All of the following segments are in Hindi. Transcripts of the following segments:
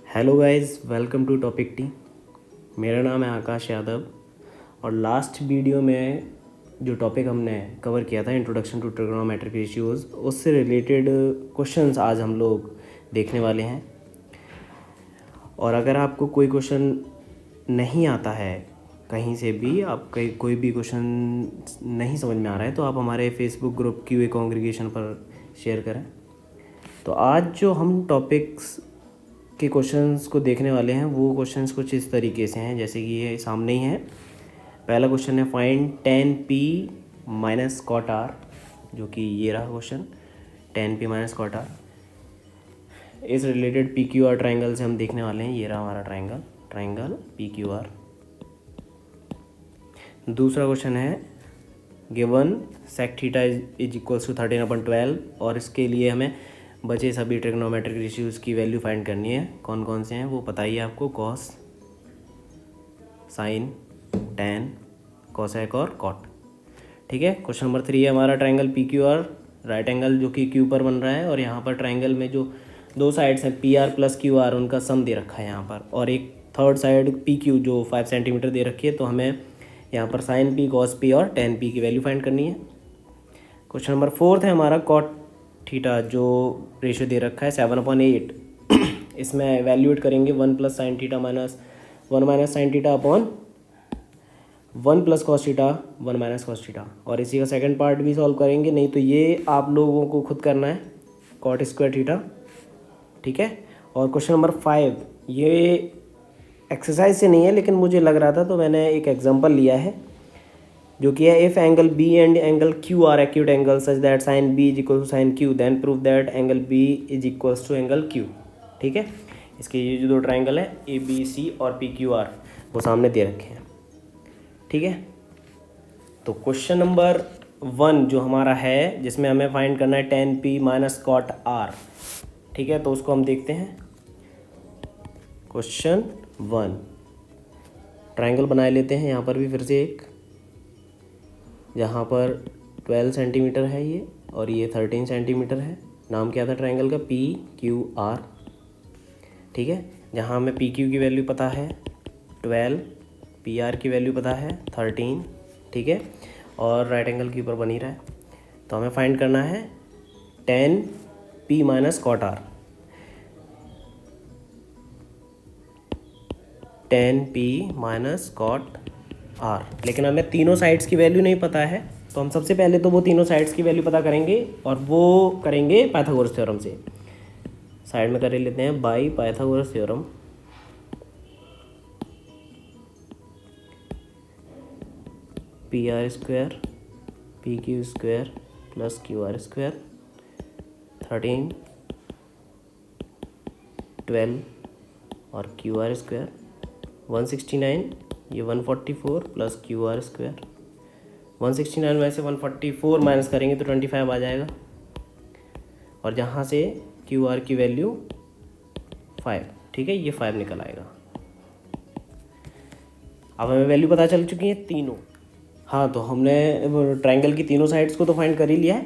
Hello guys, welcome to topic T. मेरा नाम है आकाश यादव और लास्ट वीडियो में जो टॉपिक हमने कवर किया था इंट्रोडक्शन टू ट्रिग्नोमेट्रिक रेशियोज़, उससे रिलेटेड क्वेश्चंस आज हम लोग देखने वाले हैं। और अगर आपको कोई क्वेश्चन नहीं आता है कहीं से भी, आप कोई भी क्वेश्चन नहीं समझ में आ रहा है, तो आप हमारे फेसबुक ग्रुप क्यूए कांग्रीगेशन पर शेयर करें। तो आज जो हम टॉपिक्स के क्वेश्चंस को देखने वाले हैं वो क्वेश्चंस कुछ इस तरीके से हैं, जैसे कि ये सामने ही है। पहला क्वेश्चन है find tan p minus cot R, जो कि ये रहा question. tan p minus cot R इस related P Q R triangle से हम देखने वाले हैं। ये रहा हमारा ट्राइंगल पी क्यू आर। दूसरा क्वेश्चन है given sec theta is equals to 13/12, और इसके लिए हमें बचे सभी ट्रिग्नोमेट्रिक रेशियोज़ की वैल्यू फाइंड करनी है। कौन कौन से हैं वो बताइए आपको। कॉस, साइन, टैन, कोसेक और कॉट। ठीक है। क्वेश्चन नंबर 3 है हमारा triangle P Q are, right angle जो कि क्यू पर बन रहा है, और यहाँ पर ट्राइंगल में जो दो साइड्स हैं P R plus Q R, उनका सम दे रखा है यहाँ पर, और एक थर्ड साइड पी क्यू जो 5 सेंटीमीटर दे रखी है। तो हमें यहाँ पर साइन पी, कॉस पी और टैन पी की वैल्यू फाइंड करनी है। क्वेश्चन नंबर 4 है हमारा कॉट थीटा, जो रेशियो दे रखा है 7/8। इसमें वैल्यूएट करेंगे 1 plus sine theta minus 1 minus sine theta upon 1 plus cos theta 1 minus cos theta, और इसी का सेकंड पार्ट भी सॉल्व करेंगे। नहीं तो ये आप लोगों को खुद करना है, कॉट स्क्वायर थीटा। ठीक है। और क्वेश्चन नंबर 5 ये एक्सरसाइज से नहीं है, लेकिन मुझे लग रहा था तो मैंने एक एग्जांपल लिया है, जो कि है if angle B and angle Q are acute angle such that sine B is equal to sine Q, then prove that angle B is equals to angle Q. ठीक है। इसके ये जो दो ट्राइंगल है ए बी सी और पी क्यू आर, वो सामने दे रखे हैं। ठीक है। तो क्वेश्चन नंबर 1 जो हमारा है, जिसमें हमें फाइंड करना है tan p minus cot R. ठीक है। तो उसको हम देखते हैं। क्वेश्चन 1, ट्राइंगल बनाए लेते हैं यहाँ पर भी फिर से एक, जहाँ पर 12 सेंटीमीटर है ये, और ये 13 सेंटीमीटर है। नाम क्या था ट्राइंगल का? P Q are. ठीक है। जहाँ हमें पी क्यू की वैल्यू पता है 12, पी आर की वैल्यू पता है 13। ठीक है। और राइट एंगल के ऊपर बन ही रहा है, तो हमें फाइंड करना है tan p minus cot R. tan p minus cot R, लेकिन हमें तीनों साइड्स की वैल्यू नहीं पता है, तो हम सबसे पहले तो वो तीनों साइड्स की वैल्यू पता करेंगे, और वो करेंगे पाइथागोरस थ्योरम से। साइड में कर लेते हैं by Pythagoras theorem. P R square P Q square plus Q R square 13 12 और क्यू आर स्क्वायर 169, ये 144 प्लस क्यू आर स्क्वायर। 169 में से 144 माइनस करेंगे तो 25 आ जाएगा, और जहाँ से क्यू आर की वैल्यू 5। ठीक है। ये 5 निकल आएगा। अब हमें वैल्यू पता चल चुकी है तीनों। हाँ, तो हमने ट्राइंगल की तीनों साइड्स को तो फाइंड कर ही लिया है।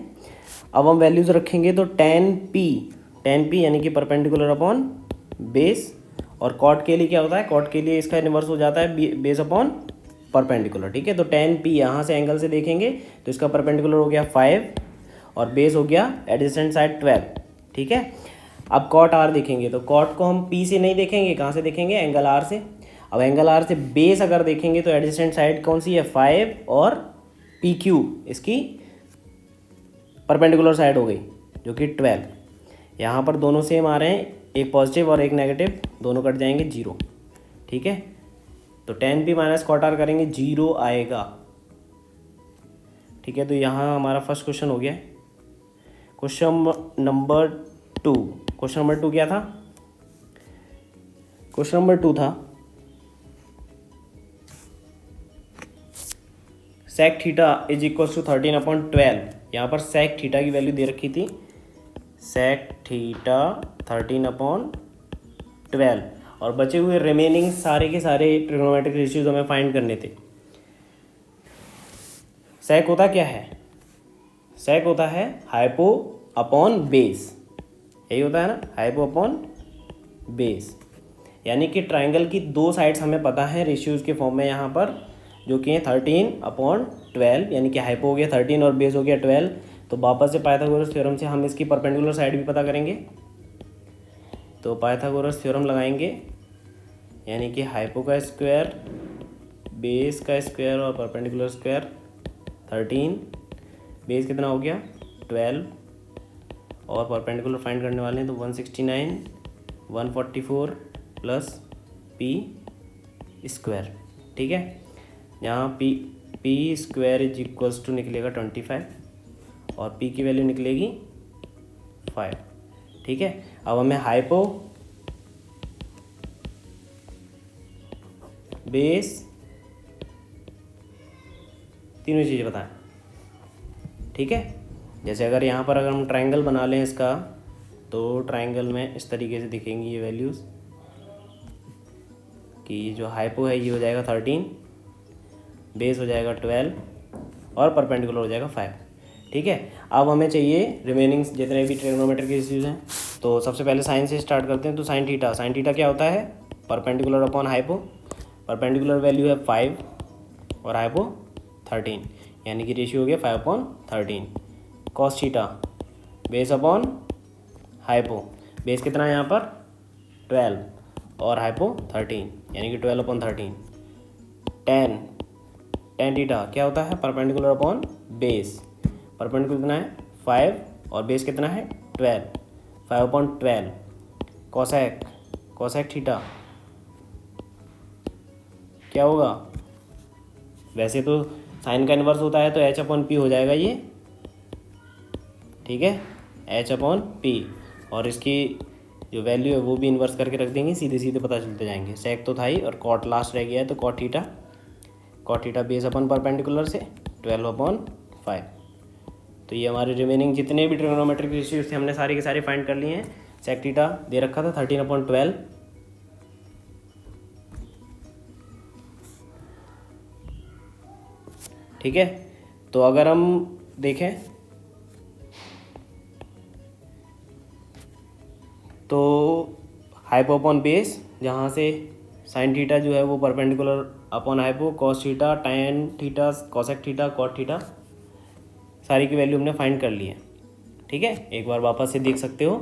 अब हम वैल्यूज़ रखेंगे, तो tan p यानी कि परपेंडिकुलर अपॉन बेस, और कॉट के लिए क्या होता है? कॉट के लिए इसका इन्वर्स हो जाता है बेस अपॉन परपेंडिकुलर। ठीक है। तो tan p यहाँ से एंगल से देखेंगे तो इसका परपेंडिकुलर हो गया 5 और बेस हो गया एडजेसेंट साइड 12। ठीक है। अब कॉट आर देखेंगे, तो कॉट को हम p से नहीं देखेंगे, कहाँ से देखेंगे? एंगल आर से। अब एंगल आर से बेस अगर देखेंगे तो एडजेसेंट साइड कौन सी है? 5, और पी क्यू इसकी परपेंडिकुलर साइड हो गई, जो कि 12। यहाँ पर दोनों सेम आ रहे हैं, एक पॉजिटिव और एक नेगेटिव, दोनों कट जाएंगे 0। ठीक है। तो tan p minus cot R करेंगे 0 आएगा। ठीक है। तो यहाँ हमारा फर्स्ट क्वेश्चन हो गया। क्वेश्चन नंबर 2 क्या था? क्वेश्चन नंबर 2 था sec theta is equal to 13/12। यहाँ पर sec थीटा की वैल्यू दे रखी थी, sec थीटा 13/12, और बचे हुए रिमेनिंग सारे के सारे ट्रिग्नोमेट्रिक रेशियोज हमें फाइंड करने थे। sec होता क्या है? sec होता है हाइपो अपॉन बेस, यही होता है ना, हाइपो अपॉन बेस। यानी कि ट्राइंगल की दो साइड्स हमें पता है रेशियोज़ के फॉर्म में यहाँ पर, जो कि है 13/12, यानी कि हाइपो हो गया 13 और बेस हो गया 12। तो वापस से पाइथागोरस थ्योरम से हम इसकी परपेंडिकुलर साइड भी पता करेंगे। तो पाइथागोरस थ्योरम लगाएंगे, यानी कि हाइपो का स्क्वायर, बेस का स्क्वायर और परपेंडिकुलर स्क्वायर 13, बेस कितना हो गया 12, और परपेंडिकुलर फाइंड करने वाले हैं तो 169, 144 प्लस पी स्क्वायर। ठीक है, यहाँ P square is equals to निकलेगा 25 और पी की वैल्यू निकलेगी 5। ठीक है, अब हमें हाइपो, बेस, तीनों चीज़ें बताएं। ठीक है, जैसे अगर यहाँ पर अगर हम ट्रायंगल बना लें इसका, तो ट्रायंगल में इस तरीके से दिखेंगी ये वैल्यूज़ कि जो हाइपो है ये हो जाएगा 13, बेस हो जाएगा 12 और परपेंडिकुलर हो जाएगा 5। ठीक है, अब हमें चाहिए रिमेनिंग जितने भी ट्रिग्नोमेट्रिक इश्यूज हैं। तो सबसे पहले साइन से स्टार्ट करते हैं। तो साइन थीटा क्या होता है, perpendicular upon hypo. Perpendicular value है 5 और हाइपो 13, यानी कि रेशियो हो गया 5/13। Cos theta, base upon hypo, base कितना है यहाँ पर 12 और हाइपो 13, यानी कि 12/13। टेन थीटा क्या होता है, परपेंडिकुलर अपॉन बेस। परपेंडिकुलर कितना है 5 और बेस कितना है 12, 5/12। कॉसेक थीटा क्या होगा, वैसे तो साइन का इन्वर्स होता है तो h/p हो जाएगा ये। ठीक है, h/p, और इसकी जो वैल्यू है वो भी इन्वर्स करके रख देंगे, सीधे सीधे पता चलते जाएंगे। सेक तो था ही, और कॉट लास्ट रह गया है, तो कॉट थीटा बेस अपन परपेंडिकुलर से 12/5। तो ये हमारे रिमेनिंग जितने भी ट्रिग्नोमेट्रिक रेशियोज थे हमने सारे के सारे फाइंड कर लिए हैं। सेक थीटा दे रखा था 13/12, ठीक है। तो अगर हम देखें तो हाइपो अपॉन बेस, जहाँ से साइन थीटा जो है वो perpendicular upon hypo, cos theta, tan theta, cosec theta, cot theta, सारी की वैल्यू हमने फाइंड कर ली है। ठीक है, एक बार वापस से देख सकते हो।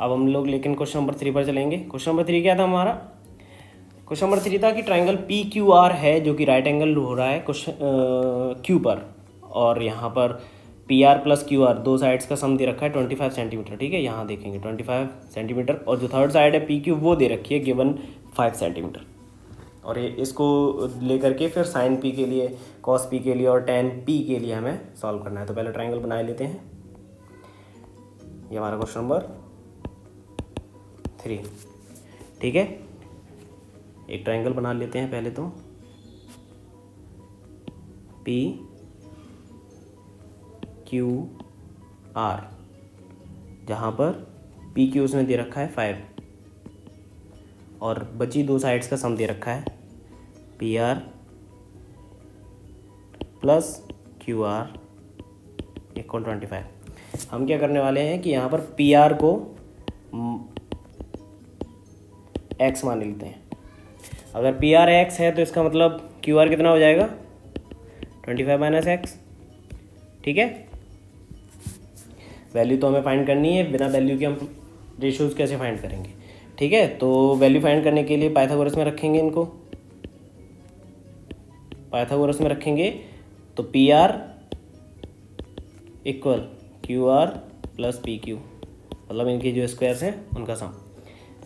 अब हम लोग लेकिन क्वेश्चन नंबर 3 पर चलेंगे। क्वेश्चन नंबर 3 क्या था हमारा, क्वेश्चन नंबर 3 था कि ट्राइंगल पी क्यू आर है जो कि राइट एंगल हो रहा है क्यू पर, और यहाँ पर P R plus Q R दो साइड्स का सम दे रखा है 25 सेंटीमीटर। ठीक है, यहाँ देखेंगे 25 सेंटीमीटर, और जो थर्ड साइड है पी क्यू वो दे रखी है गिवन 5 सेंटीमीटर। और ये इसको लेकर के फिर साइन पी के लिए, कॉस पी के लिए और टेन पी के लिए हमें सॉल्व करना है। तो पहले ट्राइंगल बना लेते हैं। ये हमारा क्वेश्चन नंबर 3। ठीक है, एक ट्राइंगल बना लेते हैं पहले तो। पी क्यू आर, जहाँ पर पी क्यू उसने दे रखा है 5 और बची दो साइड्स का सम दे रखा है P R plus Q R equal 25। हम क्या करने वाले हैं कि यहाँ पर पी आर को एक्स मान लेते हैं। अगर पी आर एक्स है तो इसका मतलब क्यू आर कितना हो जाएगा 25 माइनस एक्स। ठीक है, वैल्यू तो हमें फाइंड करनी है, बिना वैल्यू के हम रेशियोज कैसे फाइंड करेंगे। ठीक है, तो वैल्यू फाइंड करने के लिए पाइथागोरस में रखेंगे, इनको पाइथागोरस में रखेंगे तो P R equal Q R plus P Q, मतलब इनके जो स्क्वायर्स हैं उनका सम।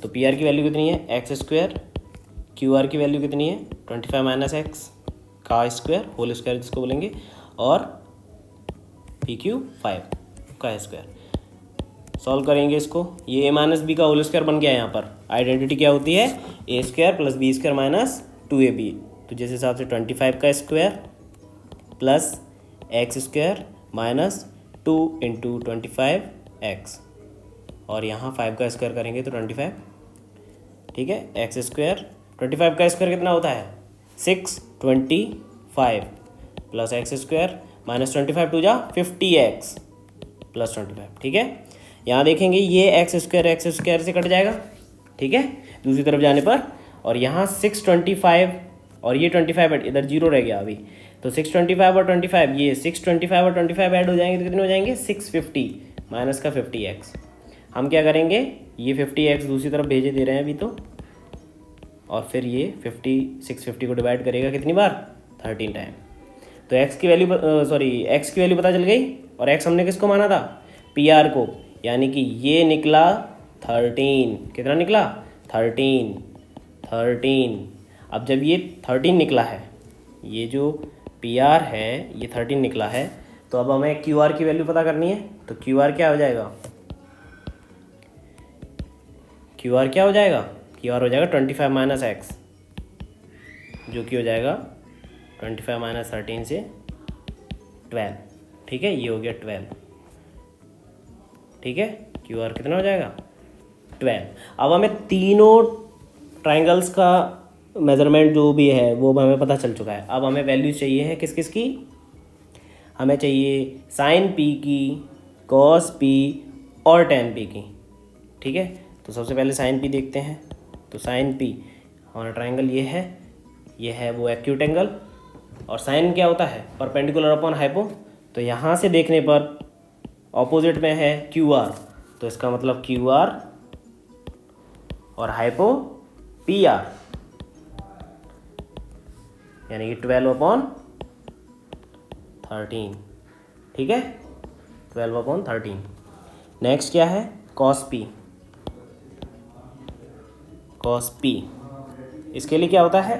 तो पी आर की वैल्यू कितनी है एक्स स्क्वायर, क्यू आर की वैल्यू कितनी है 25 माइनस एक्स का स्क्वायर होल स्क्वायर जिसको बोलेंगे, और पी क्यू 5 का स्क्वायर। सॉल्व करेंगे इसको, ये ए माइनस बी का होल स्क्वायर बन गया। यहाँ पर आइडेंटिटी क्या होती है A square plus B square minus 2ab। तो जिस हिसाब से 25 का square plus x square minus 2 into 25x, और यहाँ 5 का स्क्वायर करेंगे तो 25। ठीक है, एक्स स्क्वायर 25 का स्क्वायर कितना होता है 625 plus x square minus 25 two जा 50x प्लस 25। ठीक है, यहाँ देखेंगे ये एक्स स्क्वायर से कट जाएगा ठीक है, दूसरी तरफ जाने पर। और यहाँ 625 और ये 25 इधर जीरो रह गया अभी, तो 625 और 25, ये 625 और 25 ऐड हो जाएंगे तो कितने हो जाएंगे 650 माइनस का 50x। हम क्या करेंगे, ये 50x दूसरी तरफ भेजे दे रहे हैं अभी तो, और फिर ये 650 को डिवाइड करेगा कितनी बार 13 टाइम। तो x की वैल्यू x की वैल्यू पता चल गई, और x हमने किसको माना था PR को, यानी कि ये निकला 13। कितना निकला 13। अब जब ये 13 निकला है, ये जो PR है ये 13 निकला है, तो अब हमें QR की वैल्यू पता करनी है। तो QR क्या हो जाएगा, QR क्या हो जाएगा, QR हो जाएगा 25 माइनस एक्स, जो कि हो जाएगा 25 माइनस 13 से 12। ठीक है, ये हो गया 12। ठीक है, QR कितना हो जाएगा 12। अब हमें तीनों ट्राइंगल्स का मेज़रमेंट जो भी है वो हमें पता चल चुका है। अब हमें वैल्यूज चाहिए है किस किस की, हमें चाहिए साइन P की, कॉस P और टेन P की। ठीक है, तो सबसे पहले साइन P देखते हैं। तो साइन P हमारा ट्राइंगल ये है वो एक्यूट एंगल, और साइन क्या होता है परपेंडिकुलर अपॉन हाइपो। तो यहाँ से देखने पर ऑपोजिट में है QR, तो इसका मतलब QR और हाइपो PR, यानी कि 12/13। ठीक है, 12/13। नेक्स्ट क्या है कॉस P। इसके लिए क्या होता है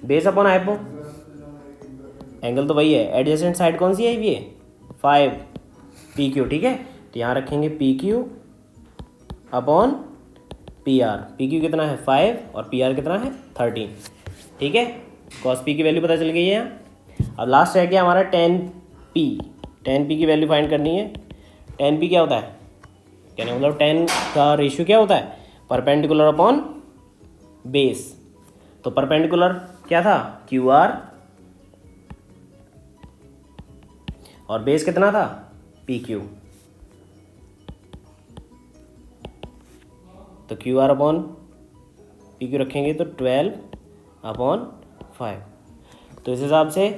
बेस अपॉन हाइपो, एंगल तो वही है, एडजेसेंट साइड कौन सी है ये 5 PQ। ठीक है, तो यहाँ रखेंगे PQ अपॉन PR। PQ कितना है 5 और PR कितना है 13। ठीक है, cos P की वैल्यू पता चल गई है यहाँ। अब लास्ट रह गया हमारा tan P की वैल्यू फाइंड करनी है। tan P क्या होता है, कहने मतलब tan का रेशियो क्या होता है परपेंडिकुलर अपॉन बेस। तो परपेंडिकुलर क्या था QR और बेस कितना था PQ। तो QR अपॉन PQ रखेंगे तो 12/5। तो इस हिसाब से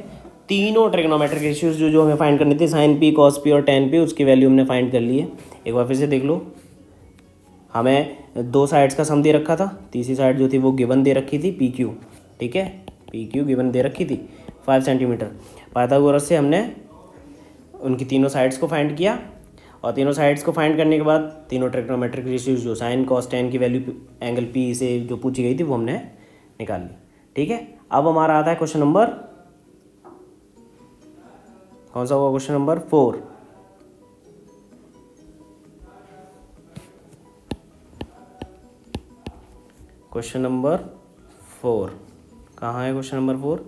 तीनों ट्रिग्नोमेट्रिक रेशियोज जो हमें फाइंड करनी थी साइन P, कॉस P और tan P, उसकी वैल्यू हमने फाइंड कर ली है। एक बार फिर से देख लो, हमें दो साइड्स का सम दे रखा था, तीसरी साइड जो थी वो गिवन दे रखी थी PQ। ठीक है, PQ गिवन दे रखी थी 5 सेंटीमीटर। पाइथागोरस से हमने उनकी तीनों साइड्स को फाइंड किया, और तीनों साइड्स को फाइंड करने के बाद तीनों ट्रिग्नोमेट्रिक रेशियोज जो साइन कॉस टेन की वैल्यू एंगल P से जो पूछी गई थी वो हमने निकाल ली। ठीक है, अब हमारा आता है क्वेश्चन नंबर, कौन सा होगा क्वेश्चन नंबर 4। क्वेश्चन नंबर 4 कहाँ है, क्वेश्चन नंबर 4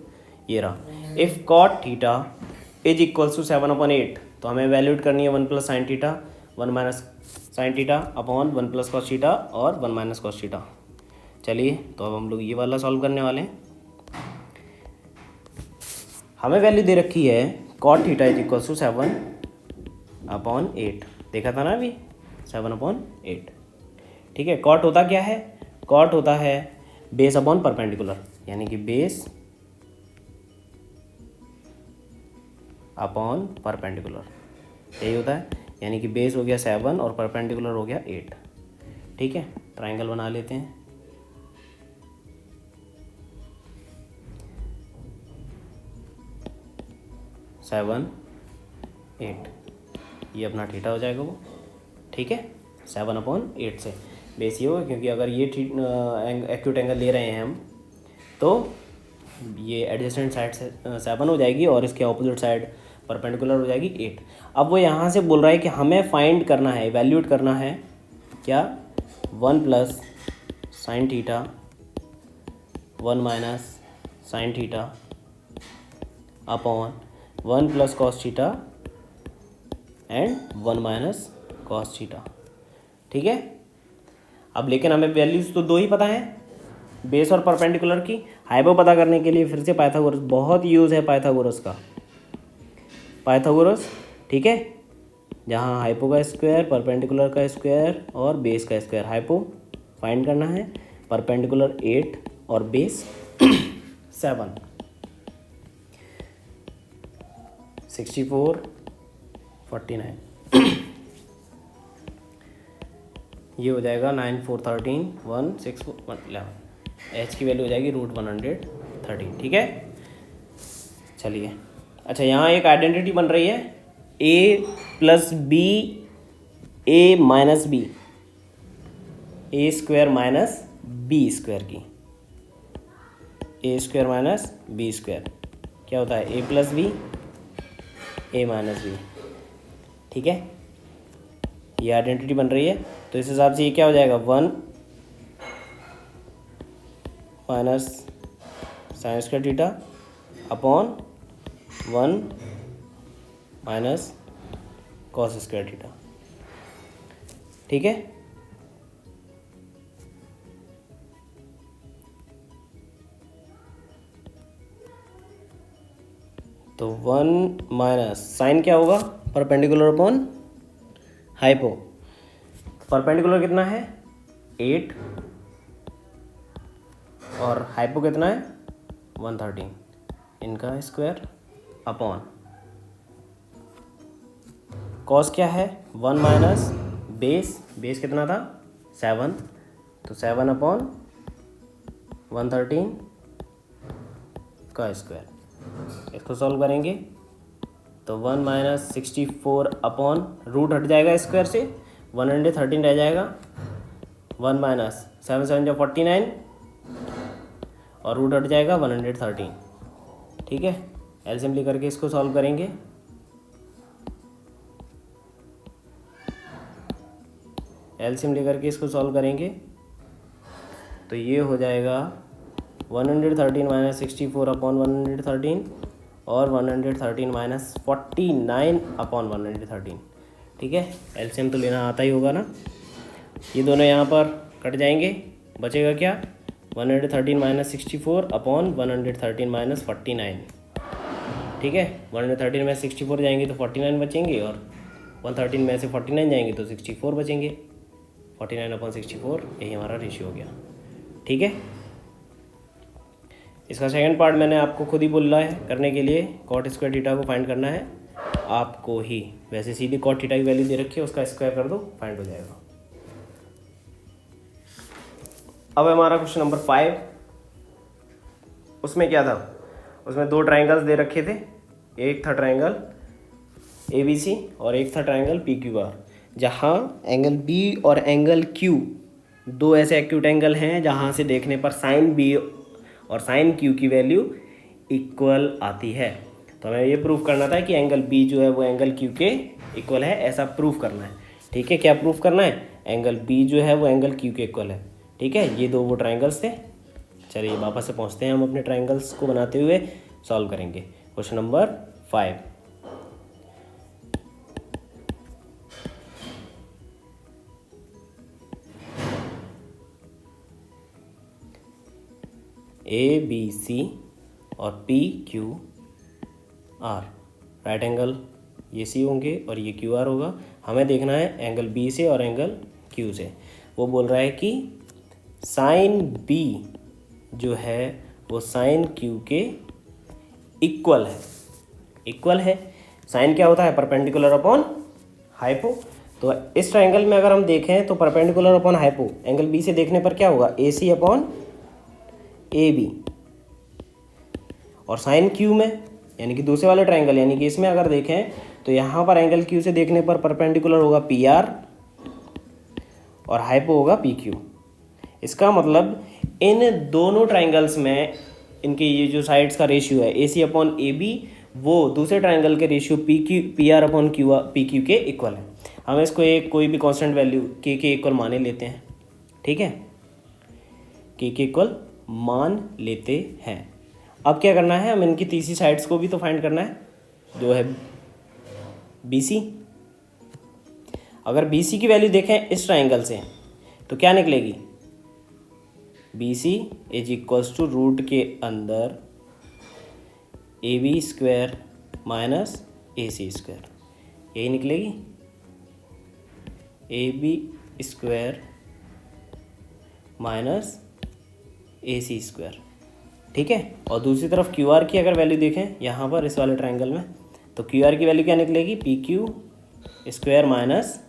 ये रहा। If cot theta is equals to 7/8, तो हमें वैल्यूट करनी है 1 + sin theta, 1 - sin theta upon 1 + cos theta और 1 - cos थीटा। चलिए, तो अब हम लोग ये वाला सॉल्व करने वाले हैं। हमें वैल्यू दे रखी है cot theta is equals to 7/8, देखा था ना अभी 7/8। ठीक है, कॉट होता क्या है, कॉट होता है बेस अपॉन परपेंडिकुलर, यानी कि बेस अपॉन परपेंडिकुलर, यही होता है। यानी कि बेस हो गया 7 और परपेंडिकुलर हो गया 8। ठीक है, ट्राइंगल बना लेते हैं। सेवन 8, ये अपना थीटा हो जाएगा वो। ठीक है, 7/8 से बेस ये होगा, क्योंकि अगर ये एक्यूट एंगल ले रहे हैं हम, तो ये एडजेसेंट साइड से 7 हो जाएगी और इसके ऑपोजिट साइड परपेंडिकुलर हो जाएगी 8। अब वो यहाँ से बोल रहा है कि हमें फाइंड करना है, इवैल्यूएट करना है क्या 1 + sin theta, 1 - sin theta upon 1 + cos theta and 1 - cos theta. ठीक है, अब लेकिन हमें वैल्यूज तो दो ही पता है, बेस और परपेंडिकुलर की। हाइपो पता करने के लिए फिर से पाइथागोरस, बहुत यूज़ है पाइथागोरस का, पाइथागोरस। ठीक है, जहाँ हाइपो का स्क्वायर, परपेंडिकुलर का स्क्वायर और बेस का स्क्वायर, हाइपो फाइंड करना है। परपेंडिकुलर 8 और बेस 7, 64, 49, ये हो जाएगा 9, 4, 13, 1, 6, 1, 11। एच की वैल्यू हो जाएगी √113। ठीक है, चलिए। अच्छा, यहाँ एक आइडेंटिटी बन रही है a + b a - b, a² - b² की। a² - b², क्या होता है? a + b a - b। ठीक है, ये आइडेंटिटी बन रही है। तो इस हिसाब से ये क्या हो जाएगा? 1 - sin² theta upon 1 - cos² theta. ठीक है, तो 1 - साइन क्या होगा? Perpendicular upon hypo. परपेंडिकुलर कितना है? 8, और हाइपो कितना है? 113, इनका स्क्वायर अपॉन कॉस क्या है? 1 - बेस कितना था? 7, तो 7 अपॉन 113 का स्क्वायर। इसको सॉल्व करेंगे तो 1 - 64 अपॉन रूट हट जाएगा स्क्वायर से, 113 रह जाएगा। 1 - 7 7 जो 49, और रूट हट जाएगा 113। ठीक है, एलसीएम लेकर के इसको सॉल्व करेंगे। एलसीएम लेकर के इसको सॉल्व करेंगे तो ये हो जाएगा 113 - 64 अपॉन 113, और 113 - 49 अपॉन 113। ठीक है, एलसीएम तो लेना आता ही होगा ना। ये दोनों यहाँ पर कट जाएंगे, बचेगा क्या? 113 - 64 अपॉन 113 - 49। ठीक है, 113 में 64 जाएंगे तो 49 बचेंगे, और 113 में से 49 जाएंगे तो 64 बचेंगे। 49 अपॉन 64, यही हमारा रेशियो हो गया। ठीक है, इसका सेकंड पार्ट मैंने आपको खुद ही बोला है करने के लिए। cot² थीटा को फाइंड करना है आपको ही। वैसे सीधी cot थीटा की वैल्यू दे रखी है, उसका स्क्वायर कर दो, फाइंड हो जाएगा। अब हमारा क्वेश्चन नंबर 5। उसमें क्या था? उसमें 2 ट्राइंगल्स दे रखे थे। एक था ट्राइंगल ABC और एक था ट्राइंगल PQR, जहाँ एंगल B और एंगल Q, 2 ऐसे एक्यूट एंगल हैं जहाँ से देखने पर साइन B और साइन Q की वैल्यू इक्वल आती है। तो हमें ये प्रूफ करना था कि एंगल B जो है वो एंगल Q के इक्वल है, ऐसा प्रूफ करना है। ठीक है, क्या प्रूफ करना है? एंगल B जो है वो एंगल Q के इक्वल है। ठीक है, ये 2 वो ट्राइंगल्स थे। चलिए वापस से पहुँचते हैं हम अपने ट्राइंगल्स को बनाते हुए, सॉल्व करेंगे क्वेश्चन नंबर 5। ABC और PQR राइट एंगल, ये C होंगे और ये QR होगा। हमें देखना है एंगल B से और एंगल Q से। वो बोल रहा है कि साइन B जो है वो साइन Q के इक्वल है। इक्वल है, साइन क्या होता है? Perpendicular upon hypo. तो इस ट्राइंगल में अगर हम देखें तो perpendicular upon hypo, angle B से देखने पर क्या होगा? AC upon AB। और साइन Q में, यानी कि दूसरे वाले ट्राइंगल, यानी कि इसमें अगर देखें तो यहाँ पर एंगल Q से देखने पर परपेंडिकुलर होगा PR और हाइपो होगा PQ। इसका मतलब इन दोनों ट्राइंगल्स में इनके ये जो साइड्स का रेशियो है AC अपॉन AB, वो दूसरे ट्राइंगल के रेशियो PR अपॉन PQ के इक्वल है। हम इसको एक कोई भी कांस्टेंट वैल्यू K के इक्वल माने लेते हैं। ठीक है, K के इक्वल मान लेते हैं। अब क्या करना है? हम इनकी तीसरी साइड्स को भी तो फाइंड करना है, जो है BC। अगर BC की वैल्यू देखें इस ट्राइंगल से तो क्या निकलेगी? BC is equals to root के अंदर AB² माइनस AC², यही निकलेगी। AB² माइनस AC स्क्वायर, ठीक है। और दूसरी तरफ QR की अगर वैल्यू देखें यहाँ पर इस वाले ट्रायंगल में, तो QR की वैल्यू क्या निकलेगी, PQ square minus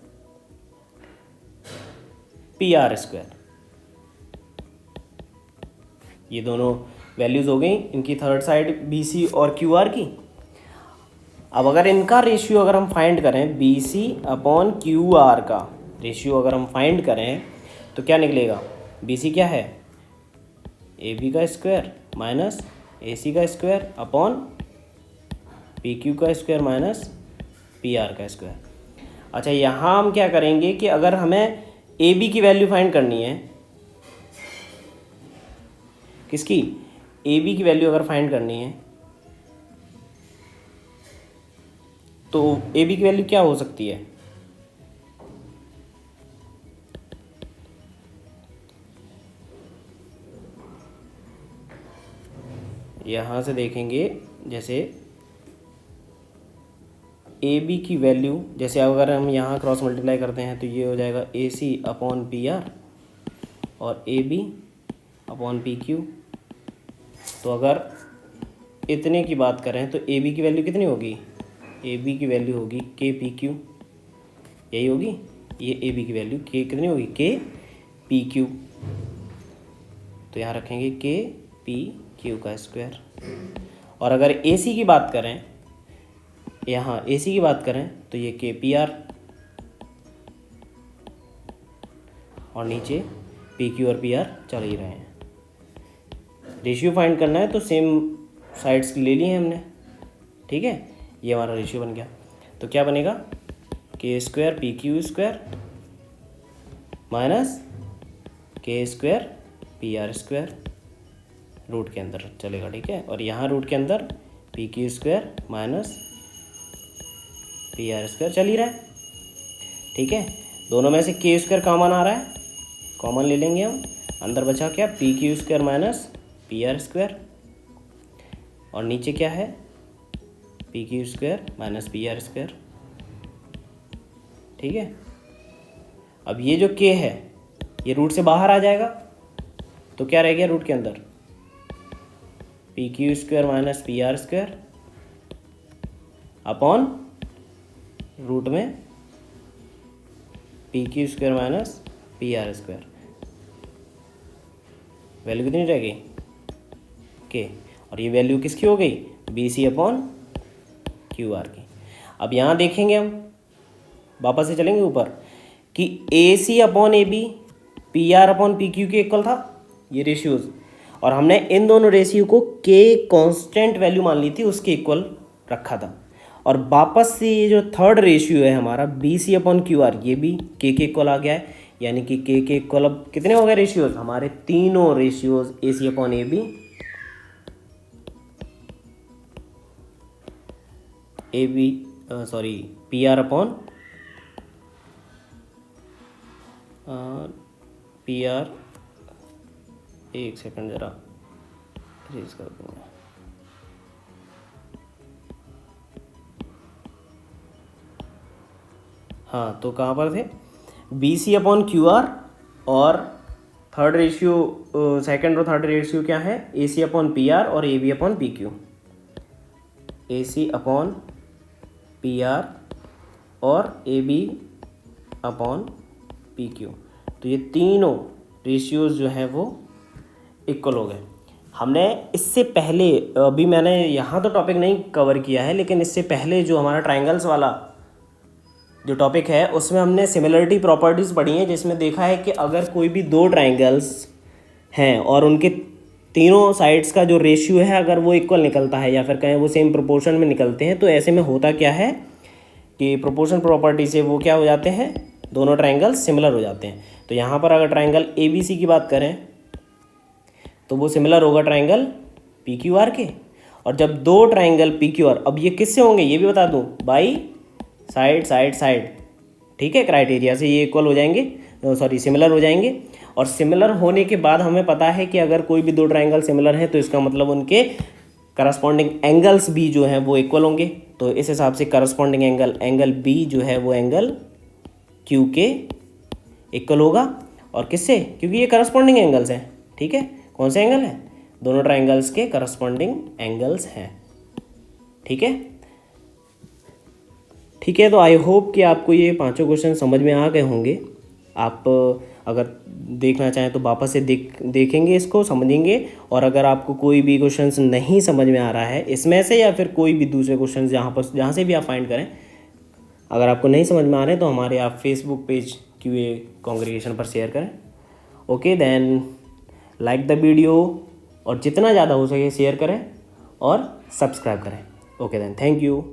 PR square. ये दोनों वैल्यूज़ हो गई इनकी थर्ड साइड BC और QR की। अब अगर इनका रेशियो अगर हम फाइंड करें, BC अपॉन QR का रेशियो अगर हम फाइंड करें तो क्या निकलेगा, BC क्या है, AB का स्क्वायर माइनस AC का स्क्वायर अपॉन PQ का स्क्वायर माइनस PR का स्क्वायर। अच्छा, यहाँ हम क्या करेंगे कि अगर हमें AB की वैल्यू फाइंड करनी है, किसकी, AB की वैल्यू अगर फाइंड करनी है तो AB की वैल्यू क्या हो सकती है, यहाँ से देखेंगे जैसे AB की वैल्यू, जैसे अगर हम यहाँ क्रॉस मल्टीप्लाई करते हैं तो ये हो जाएगा AC अपॉन PR और AB अपॉन PQ। तो अगर इतने की बात करें तो AB की वैल्यू कितनी होगी, AB की वैल्यू होगी KPQ, यही होगी, ये AB की वैल्यू K कितनी होगी, KPQ। तो यहाँ रखेंगे KPQ का स्क्वायर। और अगर AC की बात करें, यहाँ AC की बात करें तो ये KPR और नीचे PQ और PR चल ही रहे हैं। रेशियो फाइंड करना है तो सेम साइड्स ले लिए हैं हमने, ठीक है। ये हमारा रेशियो बन गया, तो क्या बनेगा, K square PQ square minus K square PR square, root के अंदर चलेगा, ठीक है। और यहाँ रूट के अंदर PQ square minus PR square चल ही रहा है, ठीक है। दोनों में से K स्क्वायर कॉमन आ रहा है, कॉमन ले लेंगे हम, अंदर बचा क्या, PQ square minus PR square, और नीचे क्या है, PQ square minus PR square, ठीक है। अब ये जो K है ये रूट से बाहर आ जाएगा, तो क्या रह गया रूट के अंदर, PQ square minus PR square upon root में PQ square minus PR square. Value कितनी रह गई, K, और ये वैल्यू किसकी हो गई, BC अपॉन QR की। अब यहाँ देखेंगे हम, वापस से चलेंगे ऊपर, कि AC upon AB PR upon PQ के इक्वल था, ये रेशियोज, और हमने इन दोनों रेशियो को K कांस्टेंट वैल्यू मान ली थी, उसके इक्वल रखा था। और वापस से ये जो थर्ड रेशियो है हमारा BC अपॉन QR, ये भी K के इक्वल आ गया है, यानी कि K के इक्वल अब कितने हो गए रेशियोज हमारे, तीनों ratios AC upon AB, PR upon PR, एक सेकंड ज़रा रेज कर दूँगा, हाँ तो कहाँ पर थे, BC अपॉन QR, और थर्ड रेशियो, सेकंड और थर्ड रेशियो क्या है, AC अपॉन PR और AB upon PQ, AC upon PR और AB अपॉन PQ। तो ये तीनों रेशियोज जो हैं वो इक्वल हो गए। हमने इससे पहले, अभी मैंने यहाँ तो टॉपिक नहीं कवर किया है, लेकिन इससे पहले जो हमारा ट्रायंगल्स वाला जो टॉपिक है उसमें हमने सिमिलरिटी प्रॉपर्टीज़ पढ़ी हैं, जिसमें देखा है कि अगर कोई भी दो ट्रायंगल्स हैं और उनके तीनों साइड्स का जो रेशियो है अगर वो इक्वल निकलता है या फिर कहें वो सेम प्रोपोर्शन में निकलते हैं, तो ऐसे में होता क्या है कि प्रोपोर्शन प्रॉपर्टी से वो क्या हो जाते हैं, दोनों ट्रायंगल्स सिमिलर हो जाते हैं। तो यहाँ पर अगर ट्रायंगल ABC की बात करें तो वो सिमिलर होगा ट्रायंगल PQR के। और जब दो ट्रायंगल PQR, अब ये किससे होंगे ये भी बता दूँ, बाई साइड साइड साइड, ठीक है, क्राइटेरिया से ये इक्वल हो जाएंगे, सिमिलर हो जाएंगे। और सिमिलर होने के बाद हमें पता है कि अगर कोई भी दो ट्रायंगल सिमिलर हैं तो इसका मतलब उनके करस्पॉन्डिंग एंगल्स भी जो हैं वो इक्वल होंगे। तो इस हिसाब से करस्पॉन्डिंग एंगल B जो है वो एंगल Q के इक्वल होगा। और किससे, क्योंकि ये करस्पॉन्डिंग एंगल्स हैं। ठीक है, कौन से एंगल हैं, दोनों ट्राइंगल्स के करस्पॉन्डिंग एंगल्स हैं। ठीक है, ठीक है। तो आई होप कि आपको ये पांचों क्वेश्चन समझ में आ गए होंगे। आप अगर देखना चाहें तो वापस से देखेंगे इसको, समझेंगे। और अगर आपको कोई भी क्वेश्चंस नहीं समझ में आ रहा है इसमें से, या फिर कोई भी दूसरे क्वेश्चंस जहाँ से भी आप फाइंड करें, अगर आपको नहीं समझ में आ रहे हैं तो हमारे आप फेसबुक पेज QA कांग्रीगेशन पर शेयर करें। Okay then, like the video, और जितना ज़्यादा हो सके शेयर करें और सब्सक्राइब करें। Okay then, thank you.